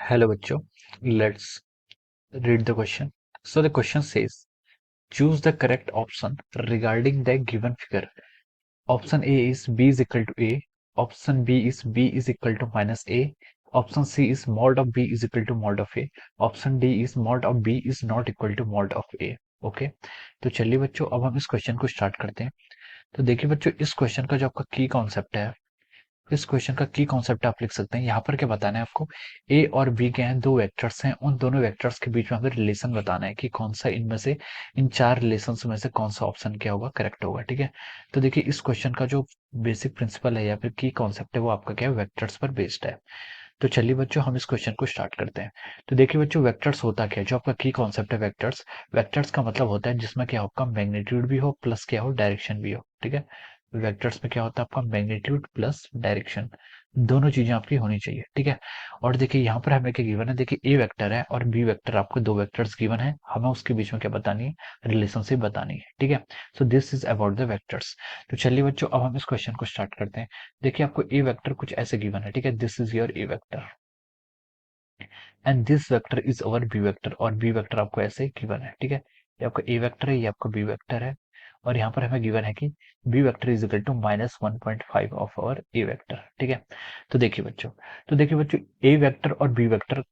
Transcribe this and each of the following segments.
Hello बच्चों, let's read the question. So the question says, choose the correct option regarding the given figure. Option A is B is equal to A. Option B is equal to minus A. Option C is mod of B is equal to mod of A. Option D is mod of B is not equal to mod of A. Okay, तो चलिए बच्चों अब हम इस question को start करते हैं। तो देखिए बच्चों, इस क्वेश्चन का जो आपका की कॉन्सेप्ट है, इस क्वेश्चन का की कॉन्सेप्ट आप लिख सकते हैं। यहाँ पर क्या बताना है आपको, ए और बी के हैं, दो वेक्टर्स हैं, उन दोनों वेक्टर्स के बीच में हमें रिलेशन बताना है कि कौन सा इनमें से, इन चार रिलेशन में से कौन सा ऑप्शन क्या होगा, करेक्ट होगा। ठीक है, तो देखिए इस क्वेश्चन का जो बेसिक प्रिंसिपल है या फिर की कॉन्सेप्ट है वो आपका क्या है, वेक्टर्स पर बेस्ड है। तो चलिए बच्चों हम इस क्वेश्चन को स्टार्ट करते हैं। तो देखिए बच्चों, वेक्टर्स होता क्या है, जो आपका की कॉन्सेप्ट है वेक्टर्स, वेक्टर्स का मतलब होता है जिसमें क्या होगा, मैग्नीट्यूड भी हो प्लस क्या हो, डायरेक्शन भी हो। ठीक है, वेक्टर्स में क्या होता है आपका, मैग्नीट्यूड प्लस डायरेक्शन, दोनों चीजें आपकी होनी चाहिए। ठीक है, और देखिए यहाँ पर हमें क्या गिवन है, देखिए ए वेक्टर है और बी वेक्टर, आपको दो वेक्टर्स गिवन है, हमें उसके बीच में क्या बतानी है, रिलेशनशिप बतानी है। ठीक है, so this is about the vectors. तो चलिए बच्चों अब हम इस क्वेश्चन को स्टार्ट करते हैं। देखिए आपको ए वेक्टर कुछ ऐसे गिवन है, ठीक है, this is your A vector and this vector is our B vector, और बी वेक्टर आपको ऐसे गिवन है। ठीक है, ये आपका ए वेक्टर है, ये आपका बी वेक्टर है, और यहाँ पर हमें गिवन है कि B vector is equal to -1.5 of our A vector. ठीक है, तो देखिए बच्चों ए वेक्टर और बी वेक्टर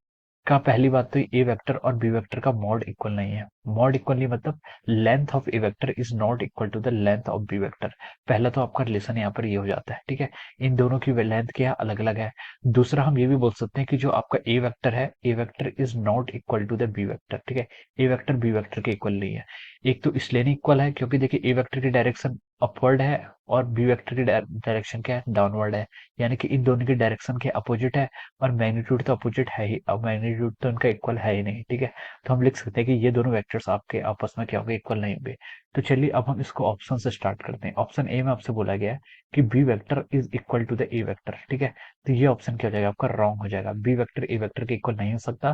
का, पहली बात तो ए वेक्टर और बी वेक्टर का मॉड इक्वल नहीं है। मॉड इक्वल नहीं मतलब length of A vector is not equal to the length of B vector. पहला तो आपका रिलेशन यहाँ पर ये हो जाता है। ठीक है, इन दोनों की लेंथ क्या अलग अलग है। दूसरा हम ये भी बोल सकते हैं कि जो आपका ए वेक्टर है, A vector is not equal to the B vector. ठीक है, ए वेक्टर बी वेक्टर के इक्वल नहीं है। एक तो इसलिए नहीं इक्वल है क्योंकि देखिए ए वेक्टर की डायरेक्शन अपवर्ड है और बी वेक्टर की डायरेक्शन क्या है, डाउनवर्ड है, यानी कि इन दोनों की डायरेक्शन के अपोजिट है, और मैग्नीट्यूड तो अपोजिट है ही, अब मैग्नीट्यूड तो इनका इक्वल है ही नहीं। ठीक है, तो हम लिख सकते हैं कि ये दोनों वेक्टर्स आपके आपस में क्या होंगे, इक्वल नहीं होंगे। तो चलिए अब हम इसको ऑप्शन से स्टार्ट करते हैं। ऑप्शन ए में आपसे बोला गया है कि B vector is equal to the A vector. ठीक है, तो ये ऑप्शन क्या हो जाएगा आपका, रॉन्ग हो जाएगा। बी वेक्टर ए वेक्टर के इक्वल नहीं हो सकता,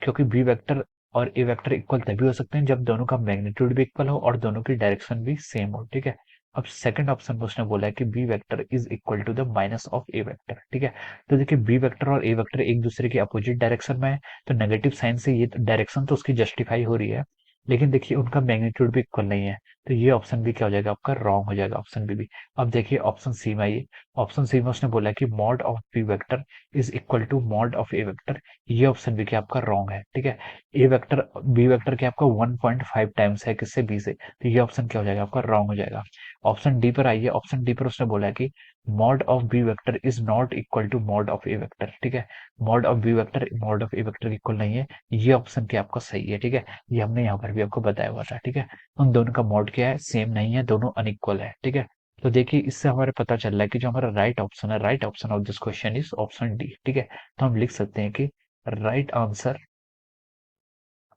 क्योंकि बी वेक्टर और ए वेक्टर इक्वल तभी हो सकते हैं जब दोनों का मैग्नीट्यूड भी इक्वल हो और दोनों की डायरेक्शन भी सेम हो। ठीक है, अब सेकंड ऑप्शन में उसने बोला है कि B vector is equal to the minus of A vector. ठीक है, तो देखिए बी वेक्टर और ए वेक्टर एक दूसरे के अपोजिट डायरेक्शन में है, तो नेगेटिव साइन से ये डायरेक्शन तो उसकी जस्टिफाई हो रही है, लेकिन देखिए उनका मैग्नीट्यूड भी इक्वल नहीं है, तो ये ऑप्शन भी क्या हो जाएगा आपका, रॉन्ग हो जाएगा ऑप्शन बी भी। अब देखिए ऑप्शन सी में आइए। ऑप्शन सी में उसने बोला कि mod of B vector is equal to mod of A vector, ये ऑप्शन भी क्या आपका रॉन्ग है। ठीक है, ए वेक्टर बी वेक्टर क्या आपका 1.5 टाइम्स है किससे, बी से, तो ये ऑप्शन क्या हो जाएगा आपका, रॉन्ग हो जाएगा। ऑप्शन डी पर आइए। ऑप्शन डी पर उसने बोला है कि mod of B vector is not equal to mod of A vector. ठीक है, mod of B vector mod of A vector equal नहीं है, ये ऑप्शन क्या आपका सही है। ठीक है, ये हमने यहाँ पर भी आपको बताया हुआ था। ठीक है, उन दोनों का मॉड क्या है, सेम नहीं है, दोनों अनइक्वल है। ठीक है, तो देखिए इससे हमारे पता चल रहा है कि जो हमारा राइट ऑप्शन है, right option of this question is option D. ठीक है, तो हम लिख सकते हैं कि right answer,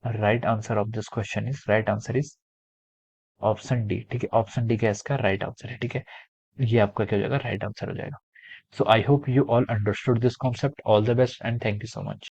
right answer of this question is, right answer is option D. ठीक है, ऑप्शन डी क्या इसका राइट आंसर है। ठीक है, ये आपका क्या हो जाएगा, राइट आंसर हो जाएगा। So I hope you all understood this concept. All the best and thank you so much.